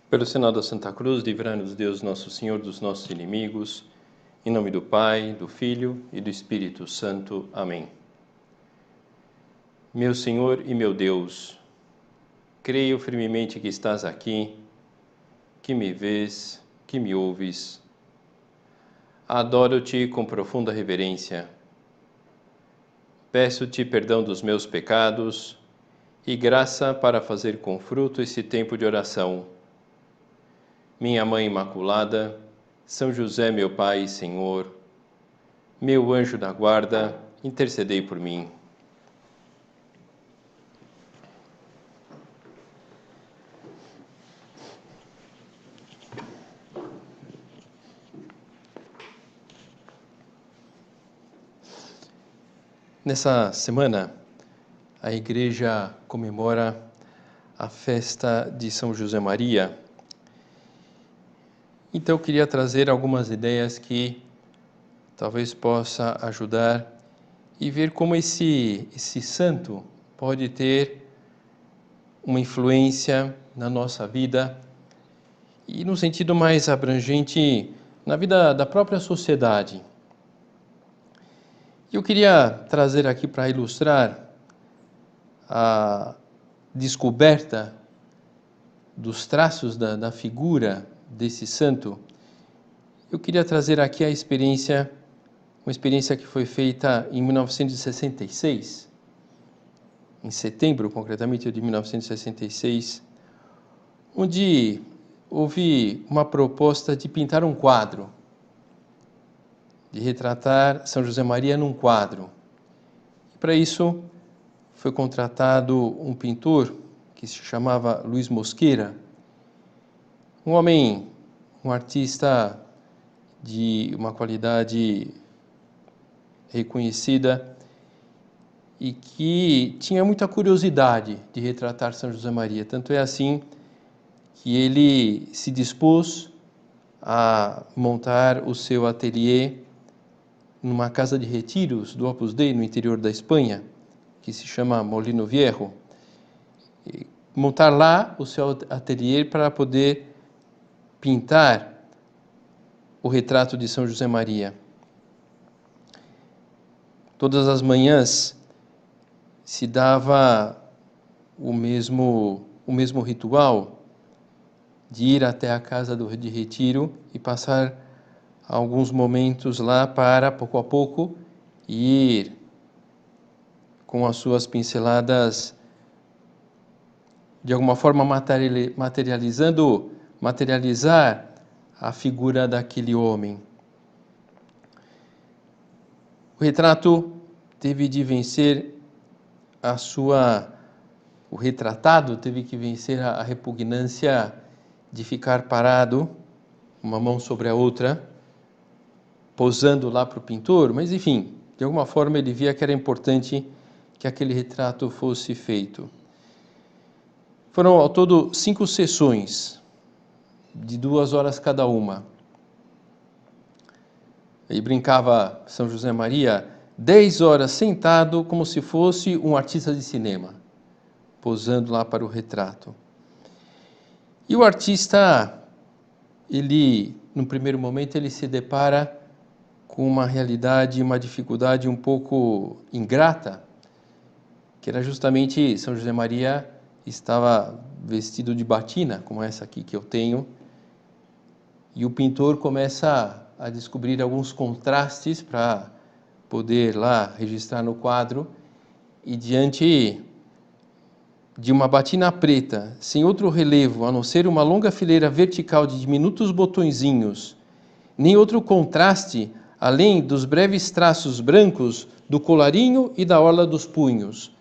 Pelo sinal da Santa Cruz, livrai-nos Deus Nosso Senhor dos nossos inimigos, em nome do Pai, do Filho e do Espírito Santo. Amém. Meu Senhor e meu Deus, creio firmemente que estás aqui, que me vês, que me ouves. Adoro-te com profunda reverência. Peço-te perdão dos meus pecados e graça para fazer com fruto esse tempo de oração. Minha Mãe Imaculada, São José, meu Pai e Senhor, meu anjo da guarda, intercedei por mim. Nessa semana, a Igreja comemora a festa de São José Maria. Então, eu queria trazer algumas ideias que talvez possa ajudar e ver como esse santo pode ter uma influência na nossa vida e, no sentido mais abrangente, na vida da própria sociedade. Eu queria trazer aqui para ilustrar a descoberta dos traços da figura desse santo. Eu queria trazer aqui uma experiência que foi feita em 1966, em setembro, concretamente, de 1966, onde houve uma proposta de pintar um quadro, de retratar São José Maria num quadro. E para isso foi contratado um pintor que se chamava Luiz Mosqueira, um artista de uma qualidade reconhecida e que tinha muita curiosidade de retratar São José Maria. Tanto é assim que ele se dispôs a montar o seu ateliê numa casa de retiros do Opus Dei, no interior da Espanha, que se chama Molino Viejo. E montar lá o seu ateliê para poder pintar o retrato de São José Maria. Todas as manhãs se dava o mesmo ritual de ir até a casa de retiro e passar alguns momentos lá para, pouco a pouco, ir com as suas pinceladas, de alguma forma materializar a figura daquele homem. O retrato teve de vencer o retratado teve que vencer a repugnância de ficar parado, uma mão sobre a outra, posando lá para o pintor, mas enfim, de alguma forma ele via que era importante que aquele retrato fosse feito. Foram ao todo 5 sessões, de 2 horas cada uma. E brincava São José Maria 10 horas sentado como se fosse um artista de cinema, posando lá para o retrato. E o artista, no primeiro momento, ele se depara com uma realidade, uma dificuldade um pouco ingrata, que era justamente São José Maria estava vestido de batina, como essa aqui que eu tenho, e o pintor começa a descobrir alguns contrastes para poder lá registrar no quadro, e diante de uma batina preta, sem outro relevo, a não ser uma longa fileira vertical de diminutos botõezinhos, nem outro contraste, além dos breves traços brancos do colarinho e da orla dos punhos.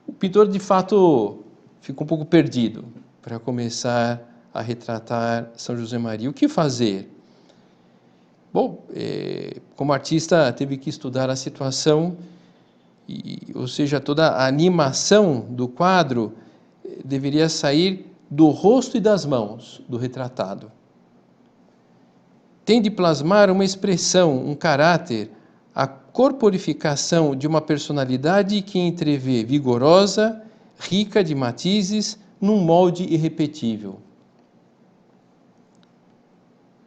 O pintor, de fato, ficou um pouco perdido para começar a retratar São José Maria. O que fazer? Bom, como artista, teve que estudar a situação, ou seja, toda a animação do quadro deveria sair do rosto e das mãos do retratado. Tem de plasmar uma expressão, um caráter, a corporificação de uma personalidade que entrevê vigorosa, rica de matizes, num molde irrepetível.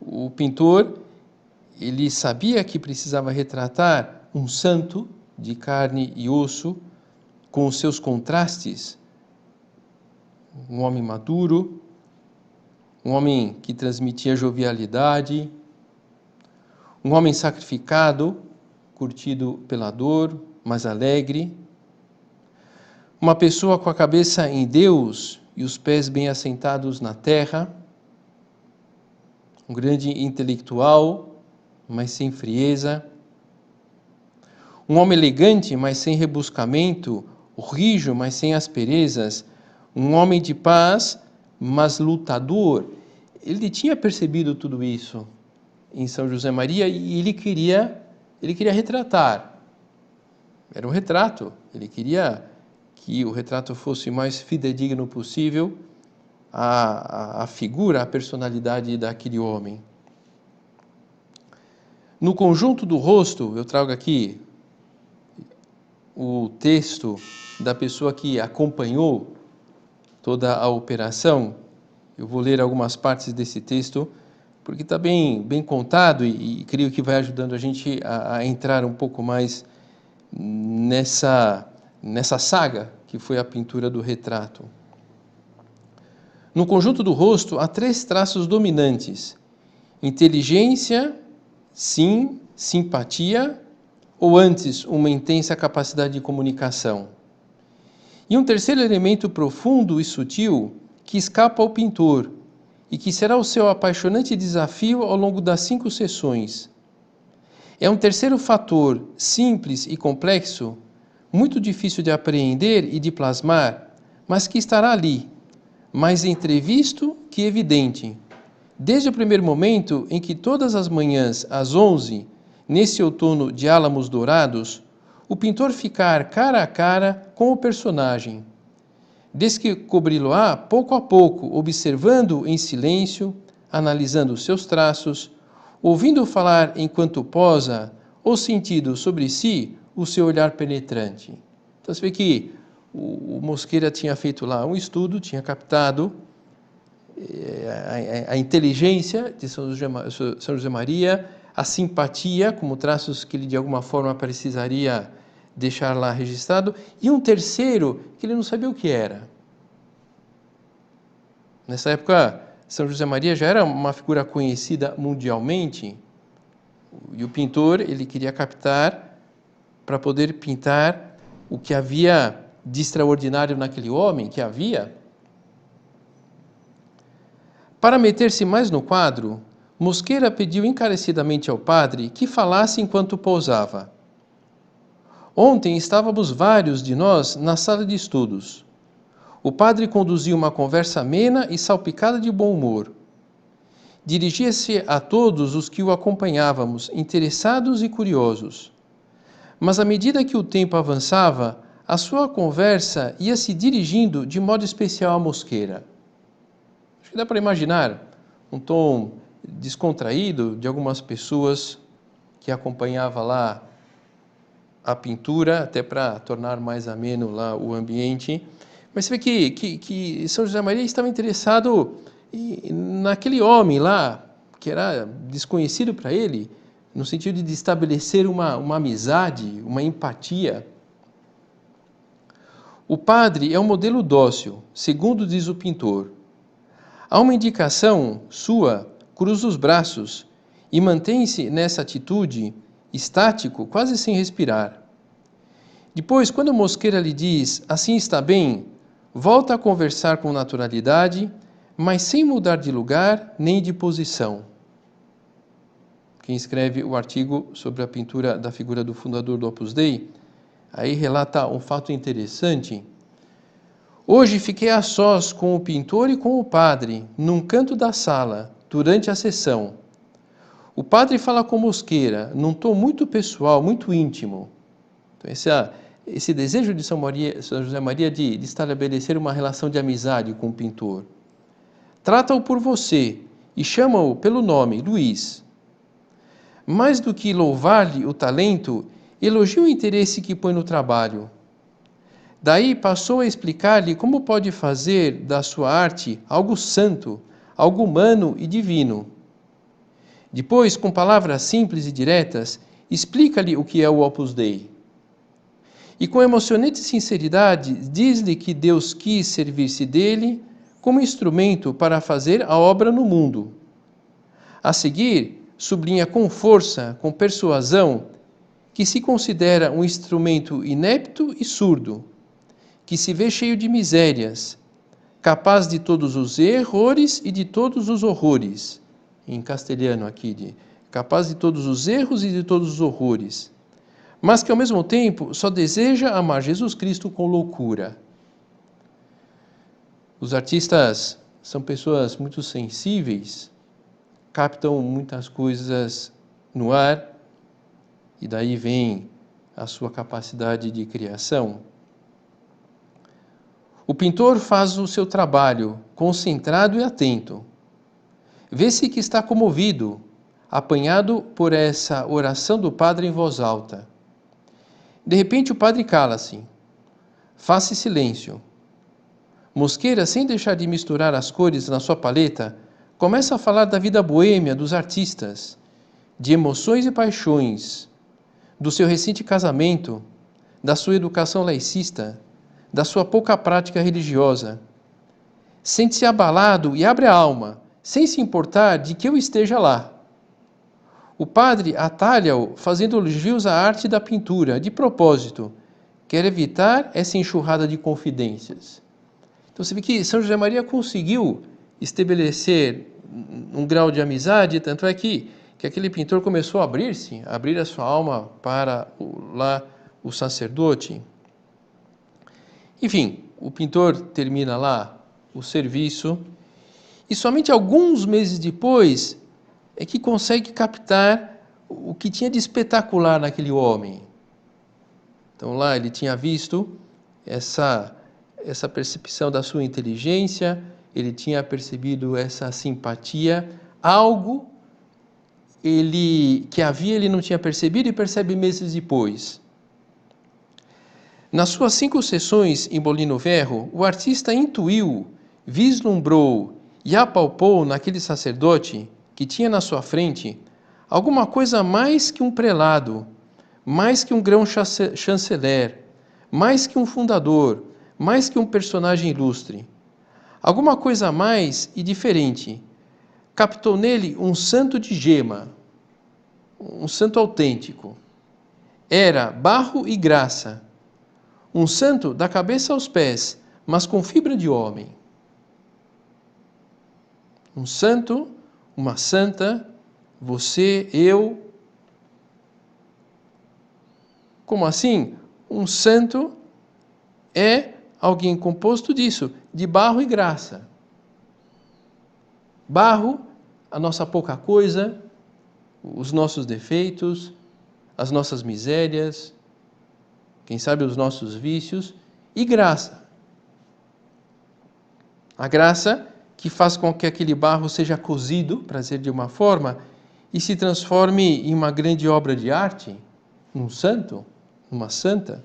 O pintor, ele sabia que precisava retratar um santo de carne e osso, com os seus contrastes, um homem maduro, um homem que transmitia jovialidade, um homem sacrificado, curtido pela dor, mas alegre, uma pessoa com a cabeça em Deus e os pés bem assentados na terra, um grande intelectual, mas sem frieza, um homem elegante, mas sem rebuscamento, rijo, mas sem asperezas, um homem de paz, mas lutador. Ele tinha percebido tudo isso em São José Maria e ele queria retratar. Era um retrato. Ele queria que o retrato fosse o mais fidedigno possível à figura, à personalidade daquele homem. No conjunto do rosto, eu trago aqui o texto da pessoa que acompanhou toda a operação. Eu vou ler algumas partes desse texto, porque está bem contado e creio que vai ajudando a gente a entrar um pouco mais nessa saga que foi a pintura do retrato. No conjunto do rosto há 3 traços dominantes: inteligência, sim, simpatia, ou antes, uma intensa capacidade de comunicação. E um terceiro elemento profundo e sutil que escapa ao pintor e que será o seu apaixonante desafio ao longo das 5 sessões. É um terceiro fator simples e complexo, muito difícil de apreender e de plasmar, mas que estará ali, mais entrevisto que evidente, desde o primeiro momento em que todas as manhãs, às 11, nesse outono de álamos dourados, o pintor ficar cara a cara com o personagem. Descobri-lo-á pouco a pouco, observando em silêncio, analisando seus traços, ouvindo falar enquanto posa, ou sentindo sobre si o seu olhar penetrante. Então você vê que o Mosqueira tinha feito lá um estudo, tinha captado a inteligência de São José Maria, a simpatia, como traços que ele de alguma forma precisaria deixar lá registrado, e um terceiro que ele não sabia o que era. Nessa época, São José Maria já era uma figura conhecida mundialmente, e o pintor ele queria captar para poder pintar o que havia de extraordinário naquele homem, que havia. Para meter-se mais no quadro, Mosqueira pediu encarecidamente ao padre que falasse enquanto pousava. Ontem estávamos vários de nós na sala de estudos. O padre conduzia uma conversa amena e salpicada de bom humor. Dirigia-se a todos os que o acompanhávamos, interessados e curiosos. Mas à medida que o tempo avançava, a sua conversa ia se dirigindo de modo especial a Mosqueira. Acho que dá para imaginar um tom descontraído de algumas pessoas que acompanhavam lá a pintura, até para tornar mais ameno lá o ambiente. Mas você vê que São José Maria estava interessado naquele homem lá, que era desconhecido para ele, no sentido de estabelecer uma amizade, uma empatia. O padre é um modelo dócil, segundo diz o pintor. Há uma indicação sua, cruza os braços e mantém-se nessa atitude, estático, quase sem respirar. Depois, quando Mosqueira lhe diz, assim está bem, volta a conversar com naturalidade, mas sem mudar de lugar nem de posição. Quem escreve o artigo sobre a pintura da figura do fundador do Opus Dei, aí relata um fato interessante. Hoje fiquei a sós com o pintor e com o padre, num canto da sala, durante a sessão. O padre fala com Mosqueira, num tom muito pessoal, muito íntimo. Então, esse desejo de São José Maria de estabelecer uma relação de amizade com o pintor. Trata-o por você e chama-o pelo nome, Luís. Mais do que louvar-lhe o talento, elogia o interesse que põe no trabalho. Daí passou a explicar-lhe como pode fazer da sua arte algo santo, algo humano e divino. Depois, com palavras simples e diretas, explica-lhe o que é o Opus Dei. E com emocionante sinceridade, diz-lhe que Deus quis servir-se dele como instrumento para fazer a obra no mundo. A seguir, sublinha com força, com persuasão, que se considera um instrumento inepto e surdo, que se vê cheio de misérias, capaz de todos os erros e de todos os horrores. Em castelhano aqui, capaz de todos os erros e de todos os horrores. Mas que ao mesmo tempo só deseja amar Jesus Cristo com loucura. Os artistas são pessoas muito sensíveis, captam muitas coisas no ar, e daí vem a sua capacidade de criação. O pintor faz o seu trabalho, concentrado e atento. Vê-se que está comovido, apanhado por essa oração do padre em voz alta. De repente o padre cala-se. Faz silêncio. Mosqueira, sem deixar de misturar as cores na sua paleta, começa a falar da vida boêmia dos artistas, de emoções e paixões, do seu recente casamento, da sua educação laicista, da sua pouca prática religiosa. Sente-se abalado e abre a alma, sem se importar de que eu esteja lá. O padre atalha-o fazendo elogios à arte da pintura, de propósito, quer evitar essa enxurrada de confidências. Então você vê que São José Maria conseguiu estabelecer um grau de amizade, tanto é que aquele pintor começou a abrir a sua alma para o sacerdote. Enfim, o pintor termina lá o serviço e somente alguns meses depois é que consegue captar o que tinha de espetacular naquele homem. Então lá ele tinha visto essa percepção da sua inteligência, ele tinha percebido essa simpatia, algo ele não tinha percebido e percebe meses depois. Nas suas 5 sessões em Molino Velho, o artista intuiu, vislumbrou e apalpou naquele sacerdote que tinha na sua frente alguma coisa mais que um prelado, mais que um grão-chanceler, mais que um fundador, mais que um personagem ilustre. Alguma coisa a mais e diferente. Captou nele um santo de gema, um santo autêntico. Era barro e graça. Um santo da cabeça aos pés, mas com fibra de homem. Um santo, uma santa, você, eu. Como assim? Um santo é alguém composto disso, de barro e graça. Barro, a nossa pouca coisa, os nossos defeitos, as nossas misérias, quem sabe os nossos vícios, e graça. A graça que faz com que aquele barro seja cozido, para dizer de uma forma, e se transforme em uma grande obra de arte, num santo, numa santa.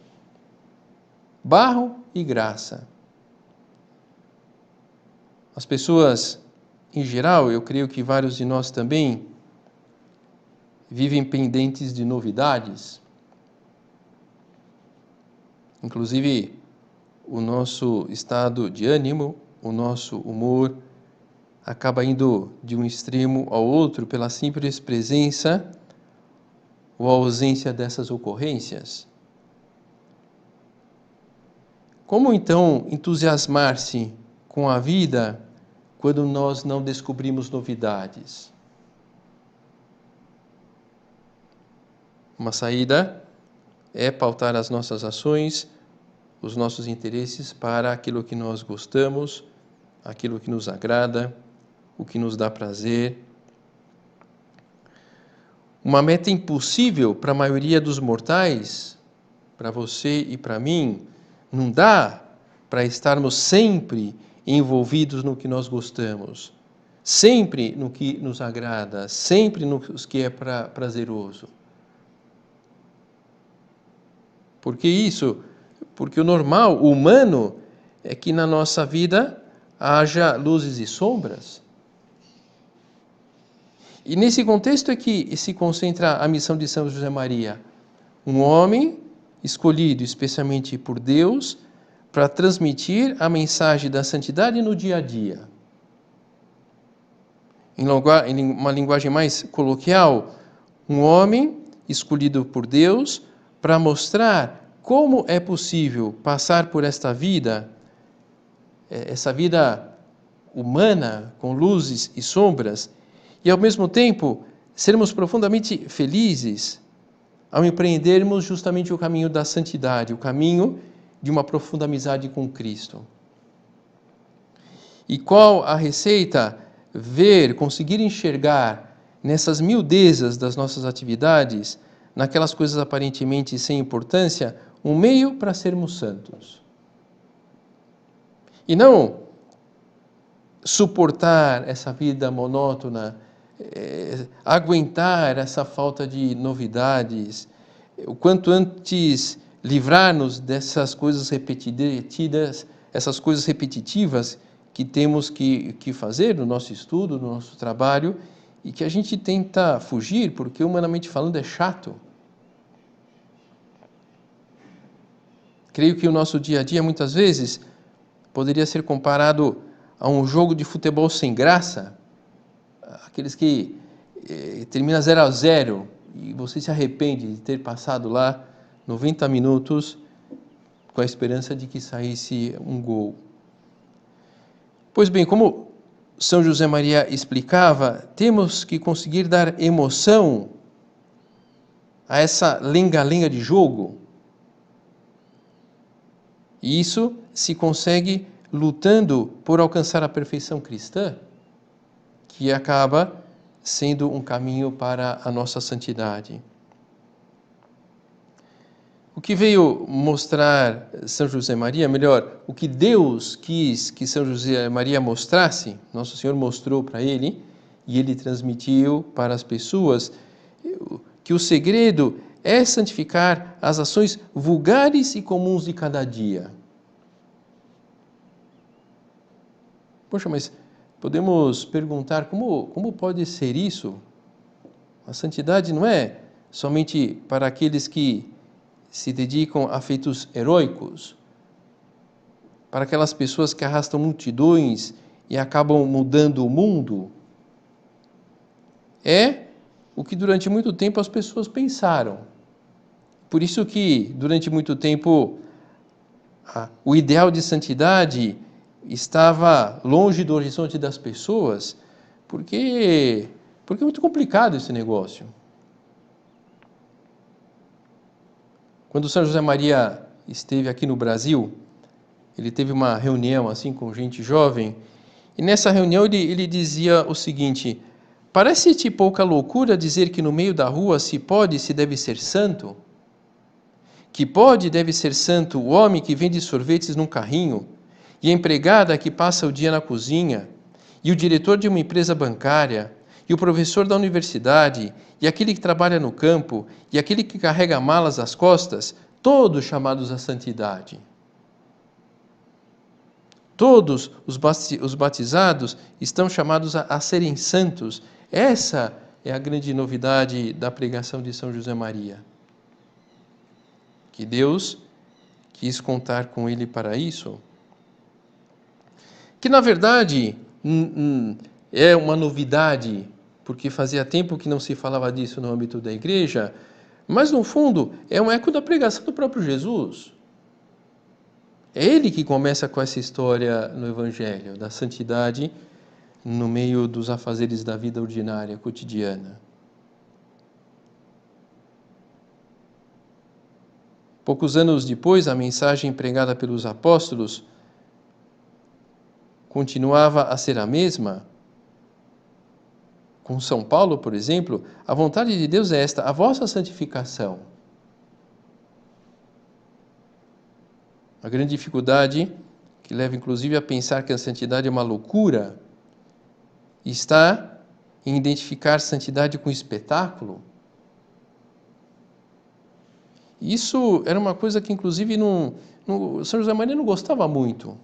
Barro e graça. As pessoas, em geral, eu creio que vários de nós também, vivem pendentes de novidades. Inclusive, o nosso estado de ânimo, o nosso humor, acaba indo de um extremo ao outro pela simples presença ou ausência dessas ocorrências. Como então entusiasmar-se com a vida quando nós não descobrimos novidades? Uma saída é pautar as nossas ações, os nossos interesses para aquilo que nós gostamos, aquilo que nos agrada, o que nos dá prazer. Uma meta impossível para a maioria dos mortais, para você e para mim, não dá para estarmos sempre envolvidos no que nós gostamos, sempre no que nos agrada, sempre no que é prazeroso. Por que isso? Porque o normal, o humano, é que na nossa vida haja luzes e sombras. E nesse contexto é que se concentra a missão de São José Maria, um homem escolhido especialmente por Deus para transmitir a mensagem da santidade no dia a dia. Em uma linguagem mais coloquial, um homem escolhido por Deus para mostrar como é possível passar por esta vida, essa vida humana, com luzes e sombras, e ao mesmo tempo sermos profundamente felizes ao empreendermos justamente o caminho da santidade, o caminho de uma profunda amizade com Cristo. E qual a receita? Conseguir enxergar nessas miudezas das nossas atividades, naquelas coisas aparentemente sem importância, um meio para sermos santos. E não suportar essa vida monótona, aguentar essa falta de novidades, o quanto antes livrar-nos dessas coisas repetidas, essas coisas repetitivas que temos que fazer no nosso estudo, no nosso trabalho, e que a gente tenta fugir, porque humanamente falando é chato. Creio que o nosso dia a dia, muitas vezes, poderia ser comparado a um jogo de futebol sem graça, aqueles que termina 0-0 e você se arrepende de ter passado lá 90 minutos com a esperança de que saísse um gol. Pois bem, como São José Maria explicava, temos que conseguir dar emoção a essa lenga-lenga de jogo. E isso se consegue lutando por alcançar a perfeição cristã, que acaba sendo um caminho para a nossa santidade. O que veio mostrar São José Maria, melhor, o que Deus quis que São José Maria mostrasse, Nosso Senhor mostrou para ele, e ele transmitiu para as pessoas, que o segredo é santificar as ações vulgares e comuns de cada dia. Poxa, mas podemos perguntar como pode ser isso? A santidade não é somente para aqueles que se dedicam a feitos heróicos, para aquelas pessoas que arrastam multidões e acabam mudando o mundo. É o que durante muito tempo as pessoas pensaram. Por isso que durante muito tempo o ideal de santidade estava longe do horizonte das pessoas, porque é muito complicado esse negócio. Quando São José Maria esteve aqui no Brasil, ele teve uma reunião assim com gente jovem, e nessa reunião ele dizia o seguinte: parece-te pouca loucura dizer que no meio da rua se pode e se deve ser santo? Que pode e deve ser santo o homem que vende sorvetes num carrinho, e a empregada que passa o dia na cozinha, e o diretor de uma empresa bancária, e o professor da universidade, e aquele que trabalha no campo, e aquele que carrega malas às costas, todos chamados à santidade. Todos os batizados estão chamados a serem santos. Essa é a grande novidade da pregação de São José Maria. Que Deus quis contar com ele para isso. Que, na verdade, é uma novidade, porque fazia tempo que não se falava disso no âmbito da igreja, mas, no fundo, é um eco da pregação do próprio Jesus. É ele que começa com essa história no Evangelho, da santidade no meio dos afazeres da vida ordinária, cotidiana. Poucos anos depois, a mensagem pregada pelos apóstolos continuava a ser a mesma. Com São Paulo, por exemplo, a vontade de Deus é esta: a vossa santificação. A grande dificuldade, que leva inclusive a pensar que a santidade é uma loucura, está em identificar santidade com espetáculo. Isso era uma coisa que inclusive São José Maria não gostava muito.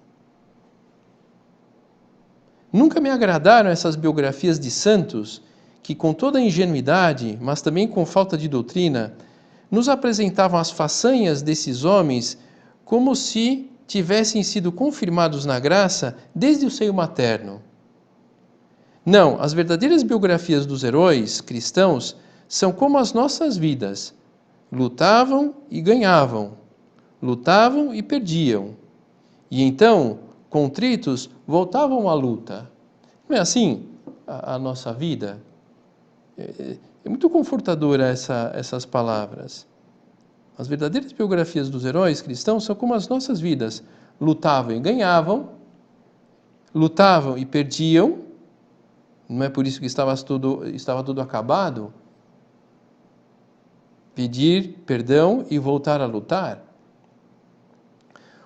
Nunca me agradaram essas biografias de santos que com toda a ingenuidade, mas também com falta de doutrina, nos apresentavam as façanhas desses homens como se tivessem sido confirmados na graça desde o seio materno. Não, as verdadeiras biografias dos heróis cristãos são como as nossas vidas. Lutavam e ganhavam, lutavam e perdiam. E então, contritos, voltavam à luta. Não é assim a nossa vida? É muito confortadora essas palavras. As verdadeiras biografias dos heróis cristãos são como as nossas vidas. Lutavam e ganhavam, lutavam e perdiam. Não é por isso que estava tudo acabado. Pedir perdão e voltar a lutar.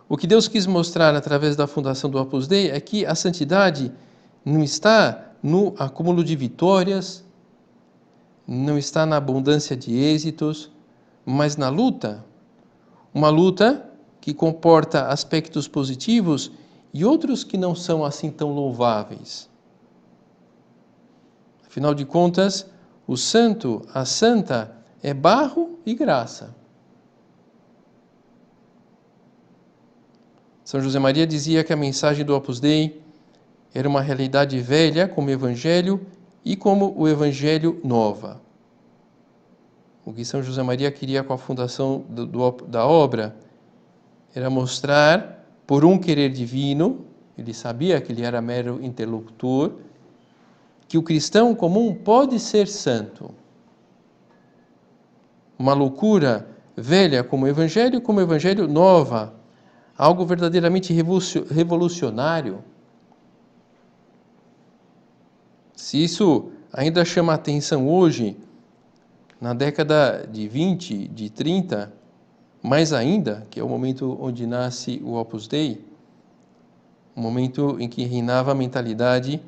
O que Deus quis mostrar através da fundação do Opus Dei é que a santidade não está no acúmulo de vitórias, não está na abundância de êxitos, mas na luta. Uma luta que comporta aspectos positivos e outros que não são assim tão louváveis. Afinal de contas, o santo, a santa, é barro e graça. São José Maria dizia que a mensagem do Opus Dei era uma realidade velha como o Evangelho e como o Evangelho nova. O que São José Maria queria com a fundação da obra era mostrar, por um querer divino, ele sabia que ele era mero interlocutor, que o cristão comum pode ser santo. Uma loucura velha como o Evangelho nova, algo verdadeiramente revolucionário. Se isso ainda chama atenção hoje, na década de 20, de 30, mais ainda, que é o momento onde nasce o Opus Dei, um momento em que reinava a mentalidade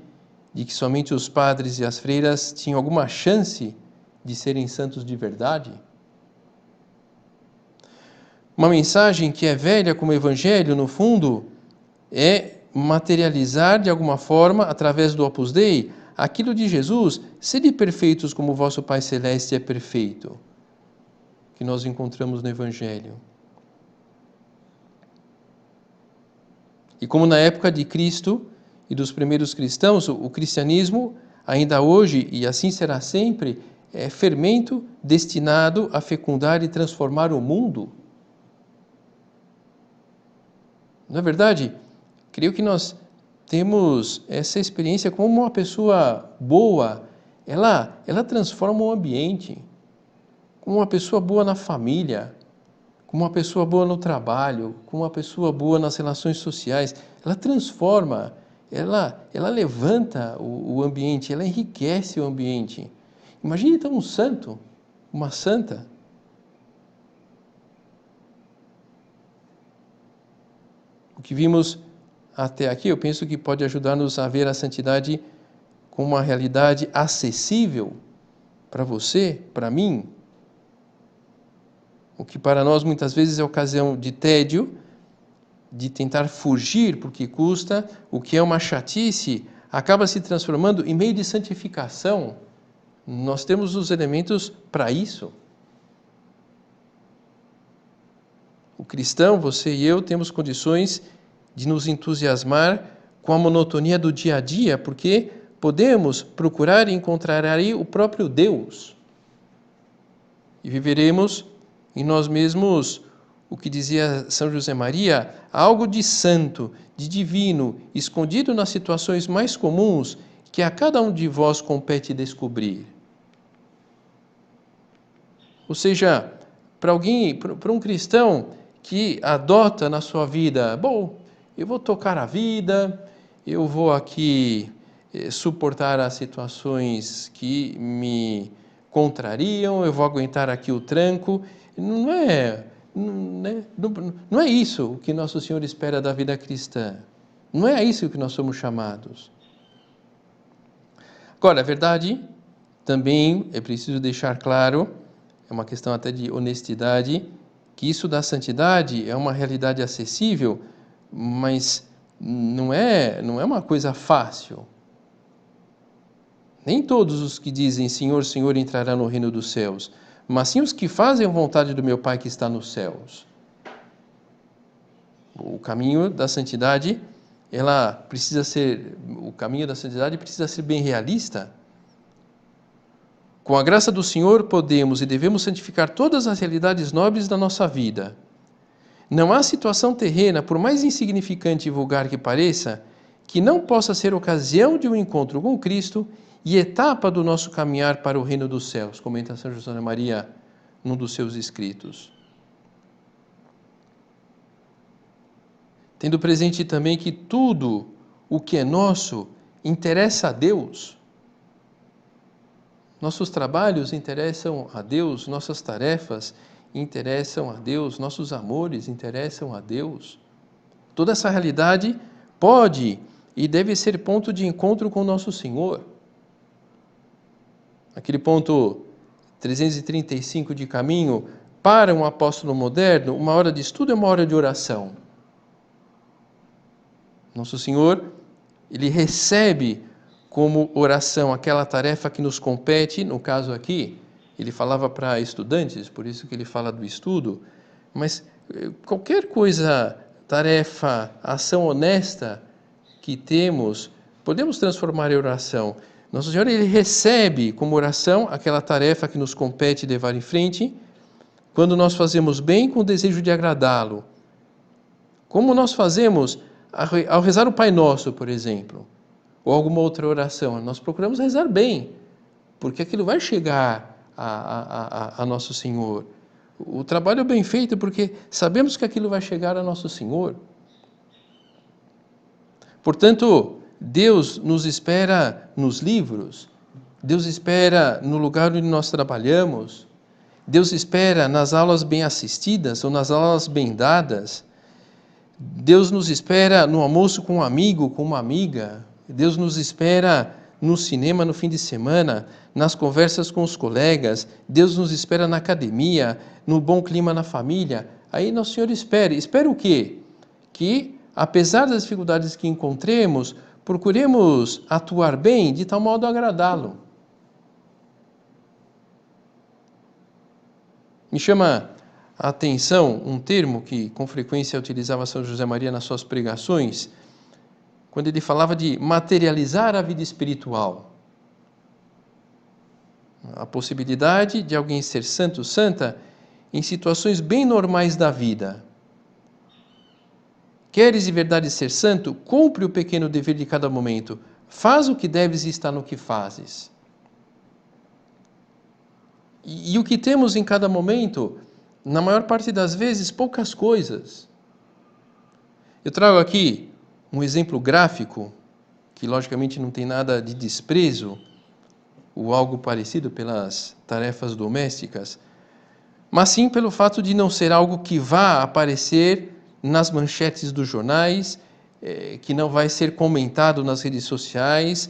de que somente os padres e as freiras tinham alguma chance de serem santos de verdade. Uma mensagem que é velha como o Evangelho, no fundo, é materializar de alguma forma, através do Opus Dei, aquilo de Jesus: sede perfeitos como o vosso Pai Celeste é perfeito, que nós encontramos no Evangelho. E como na época de Cristo e dos primeiros cristãos, o cristianismo, ainda hoje, e assim será sempre, é fermento destinado a fecundar e transformar o mundo. Não é verdade? Creio que nós temos essa experiência como uma pessoa boa, ela transforma o ambiente, como uma pessoa boa na família, como uma pessoa boa no trabalho, como uma pessoa boa nas relações sociais. Ela transforma, ela levanta o ambiente, ela enriquece o ambiente. Imagine então um santo, uma santa. O que vimos até aqui, eu penso que pode ajudar-nos a ver a santidade como uma realidade acessível para você, para mim. O que para nós muitas vezes é ocasião de tédio, de tentar fugir porque custa, o que é uma chatice, acaba se transformando em meio de santificação. Nós temos os elementos para isso. O cristão, você e eu, temos condições de nos entusiasmar com a monotonia do dia a dia, porque podemos procurar e encontrar aí o próprio Deus. E viveremos em nós mesmos o que dizia São José Maria, algo de santo, de divino, escondido nas situações mais comuns que a cada um de vós compete descobrir. Ou seja, para um cristão que adota na sua vida, bom, eu vou tocar a vida, eu vou aqui suportar as situações que me contrariam, eu vou aguentar aqui o tranco. Não é isso o que Nosso Senhor espera da vida cristã. Não é a isso que nós somos chamados. Agora, a verdade, também é preciso deixar claro, é uma questão até de honestidade, que isso da santidade é uma realidade acessível, mas não é uma coisa fácil. Nem todos os que dizem Senhor, Senhor entrarão no reino dos céus, mas sim os que fazem a vontade do meu Pai que está nos céus. O caminho da santidade, o caminho da santidade precisa ser bem realista. Com a graça do Senhor, podemos e devemos santificar todas as realidades nobres da nossa vida. Não há situação terrena, por mais insignificante e vulgar que pareça, que não possa ser ocasião de um encontro com Cristo e etapa do nosso caminhar para o reino dos céus, comenta São José Maria num dos seus escritos. Tendo presente também que tudo o que é nosso interessa a Deus. Nossos trabalhos interessam a Deus, nossas tarefas interessam a Deus, nossos amores interessam a Deus. Toda essa realidade pode e deve ser ponto de encontro com o nosso Senhor. Aquele ponto 335 de caminho, para um apóstolo moderno, uma hora de estudo é uma hora de oração. Nosso Senhor, Ele recebe como oração aquela tarefa que nos compete, no caso aqui, Ele falava para estudantes, por isso que Ele fala do estudo, mas qualquer coisa, tarefa, ação honesta que temos, podemos transformar em oração. Nosso Senhor, Ele recebe como oração aquela tarefa que nos compete levar em frente, quando nós fazemos bem com o desejo de agradá-lo. Como nós fazemos ao rezar o Pai Nosso, por exemplo, ou alguma outra oração, nós procuramos rezar bem, porque aquilo vai chegar a Nosso Senhor. O trabalho é bem feito porque sabemos que aquilo vai chegar a Nosso Senhor. Portanto, Deus nos espera nos livros, Deus espera no lugar onde nós trabalhamos, Deus espera nas aulas bem assistidas ou nas aulas bem dadas, Deus nos espera no almoço com um amigo, com uma amiga, Deus nos espera no cinema no fim de semana, nas conversas com os colegas, Deus nos espera na academia, no bom clima na família. Aí Nosso Senhor espera o quê? Que, apesar das dificuldades que encontremos, procuremos atuar bem de tal modo a agradá-lo. Me chama a atenção um termo que com frequência utilizava São José Maria nas suas pregações, quando ele falava de materializar a vida espiritual. A possibilidade de alguém ser santo, santa, em situações bem normais da vida. Queres de verdade ser santo? Cumpre o pequeno dever de cada momento. Faz o que deves e está no que fazes. E o que temos em cada momento, na maior parte das vezes, poucas coisas. Eu trago aqui um exemplo gráfico, que logicamente não tem nada de desprezo, ou algo parecido pelas tarefas domésticas, mas sim pelo fato de não ser algo que vá aparecer nas manchetes dos jornais, que não vai ser comentado nas redes sociais,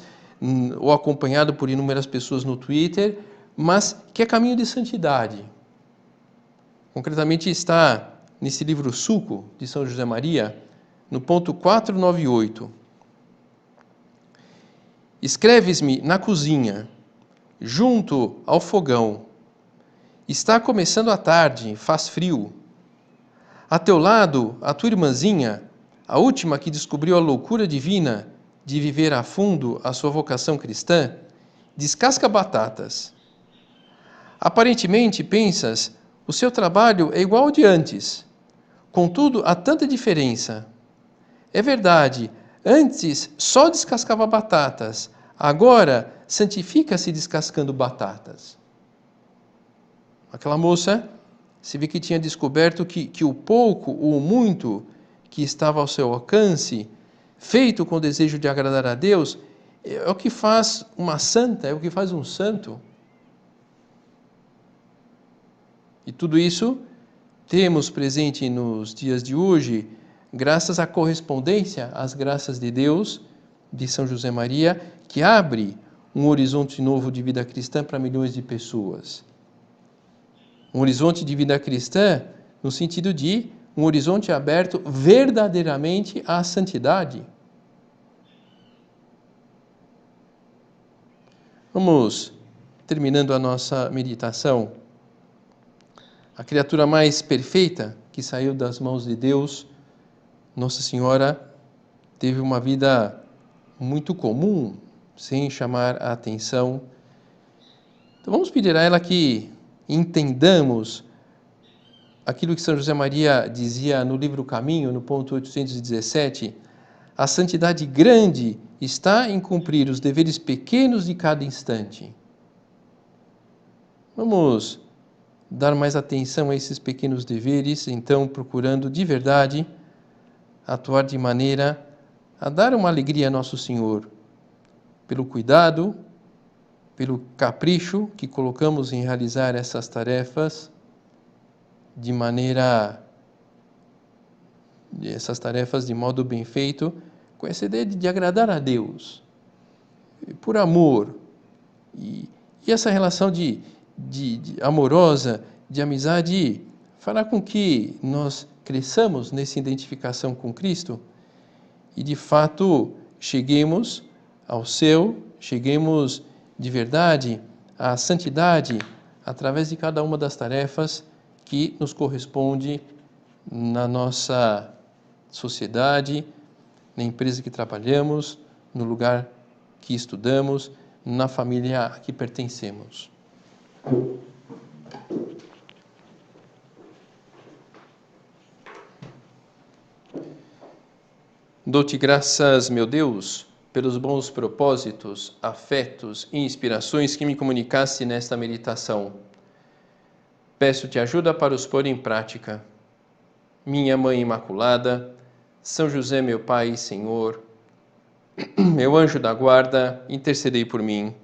ou acompanhado por inúmeras pessoas no Twitter, mas que é caminho de santidade. Concretamente está nesse livro Suco, de São José Maria, no ponto 498. Escreves-me na cozinha, junto ao fogão. Está começando a tarde, faz frio. A teu lado, a tua irmãzinha, a última que descobriu a loucura divina de viver a fundo a sua vocação cristã, descasca batatas. Aparentemente, pensas, o seu trabalho é igual ao de antes. Contudo, há tanta diferença. É verdade, antes só descascava batatas, agora santifica-se descascando batatas. Aquela moça, se vê que tinha descoberto que o pouco ou o muito que estava ao seu alcance, feito com o desejo de agradar a Deus, é o que faz uma santa, é o que faz um santo. E tudo isso temos presente nos dias de hoje, graças à correspondência às graças de Deus, de São José Maria, que abre um horizonte novo de vida cristã para milhões de pessoas. Um horizonte de vida cristã no sentido de um horizonte aberto verdadeiramente à santidade. Vamos terminando a nossa meditação. A criatura mais perfeita que saiu das mãos de Deus, Nossa Senhora, teve uma vida muito comum, sem chamar a atenção. Então vamos pedir a ela que entendamos aquilo que São José Maria dizia no livro Caminho, no ponto 817, a santidade grande está em cumprir os deveres pequenos de cada instante. Vamos dar mais atenção a esses pequenos deveres, então procurando de verdade atuar de maneira a dar uma alegria a Nosso Senhor, pelo cuidado, pelo capricho que colocamos em realizar essas tarefas, de modo bem feito, com essa ideia de agradar a Deus, por amor. E essa relação de amorosa, de amizade, fará com que nós cresçamos nessa identificação com Cristo e, de fato, cheguemos ao céu, cheguemos de verdade à santidade através de cada uma das tarefas que nos corresponde na nossa sociedade, na empresa que trabalhamos, no lugar que estudamos, na família a que pertencemos. Dou-te graças, meu Deus, pelos bons propósitos, afetos e inspirações que me comunicaste nesta meditação. Peço-te ajuda para os pôr em prática. Minha Mãe Imaculada, São José, meu Pai e Senhor, meu anjo da guarda, intercedei por mim.